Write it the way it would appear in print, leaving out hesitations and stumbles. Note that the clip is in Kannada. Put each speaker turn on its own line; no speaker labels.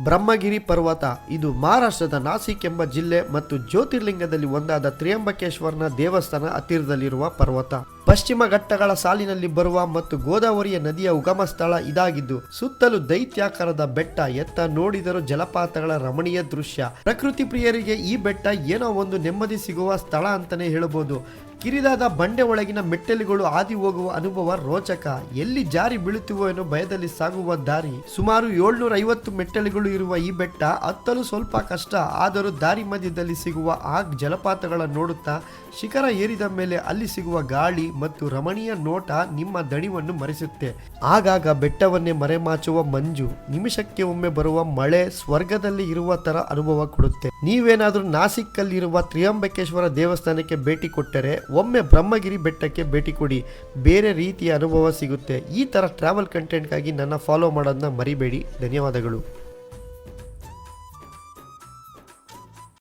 ಬ್ರಹ್ಮಗಿರಿ ಪರ್ವತ ಇದು ಮಹಾರಾಷ್ಟ್ರದ ನಾಸಿಕ್ ಎಂಬ ಜಿಲ್ಲೆ ಮತ್ತು ಜ್ಯೋತಿರ್ಲಿಂಗದಲ್ಲಿ ಒಂದಾದ ತ್ರ್ಯಂಬಕೇಶ್ವರನ ದೇವಸ್ಥಾನ ಹತ್ತಿರದಲ್ಲಿರುವ ಪರ್ವತ. ಪಶ್ಚಿಮ ಘಟ್ಟಗಳ ಸಾಲಿನಲ್ಲಿ ಬರುವ ಮತ್ತು ಗೋದಾವರಿಯ ನದಿಯ ಉಗಮ ಸ್ಥಳ ಇದಾಗಿದ್ದು ಸುತ್ತಲೂ ದೈತ್ಯಾಕಾರದ ಬೆಟ್ಟ, ಎತ್ತ ನೋಡಿದರೂ ಜಲಪಾತಗಳ ರಮಣೀಯ ದೃಶ್ಯ. ಪ್ರಕೃತಿ ಪ್ರಿಯರಿಗೆ ಈ ಬೆಟ್ಟ ಏನೋ ಒಂದು ನೆಮ್ಮದಿ ಸಿಗುವ ಸ್ಥಳ ಅಂತಾನೆ ಹೇಳಬಹುದು. ಕಿರಿದಾದ ಬಂಡೆ ಒಳಗಿನ ಮೆಟ್ಟಲುಗಳು ಹಾದಿ ಹೋಗುವ ಅನುಭವ ರೋಚಕ. ಎಲ್ಲಿ ಜಾರಿ ಬೀಳುತ್ತಿವೋ ಏನೋ ಭಯದಲ್ಲಿ ಸಾಗುವ ದಾರಿ. ಸುಮಾರು 750 ಮೆಟ್ಟಲುಗಳು ಇರುವ ಈ ಬೆಟ್ಟ ಹತ್ತಲು ಸ್ವಲ್ಪ ಕಷ್ಟ. ಆದರೂ ದಾರಿ ಮಧ್ಯದಲ್ಲಿ ಸಿಗುವ ಆ ಜಲಪಾತಗಳ ನೋಡುತ್ತಾ ಶಿಖರ ಏರಿದ ಮೇಲೆ ಅಲ್ಲಿ ಸಿಗುವ ಗಾಳಿ ಮತ್ತು ರಮಣೀಯ ನೋಟ ನಿಮ್ಮ ದಣಿವನ್ನು ಮರೆಸುತ್ತೆ. ಆಗಾಗ ಬೆಟ್ಟವನ್ನೇ ಮರೆಮಾಚುವ ಮಂಜು, ನಿಮಿಷಕ್ಕೆ ಒಮ್ಮೆ ಬರುವ ಮಳೆ ಸ್ವರ್ಗದಲ್ಲಿ ಇರುವ ತರ ಅನುಭವ ಕೊಡುತ್ತೆ. ನೀವೇನಾದ್ರೂ ನಾಸಿಕ್ಕಲ್ಲಿರುವ ತ್ರ್ಯಂಬಕೇಶ್ವರ ದೇವಸ್ಥಾನಕ್ಕೆ ಭೇಟಿ ಕೊಟ್ಟರೆ ಒಮ್ಮೆ ಬ್ರಹ್ಮಗಿರಿ ಬೆಟ್ಟಕ್ಕೆ ಭೇಟಿ ಕೊಡಿ. ಬೇರೆ ರೀತಿಯ ಅನುಭವ ಸಿಗುತ್ತೆ. ಈ ತರ ಟ್ರಾವೆಲ್ ಕಂಟೆಂಟ್ಗಾಗಿ ನನ್ನ ಫಾಲೋ ಮಾಡೋದನ್ನ ಮರಿಬೇಡಿ. ಧನ್ಯವಾದಗಳು.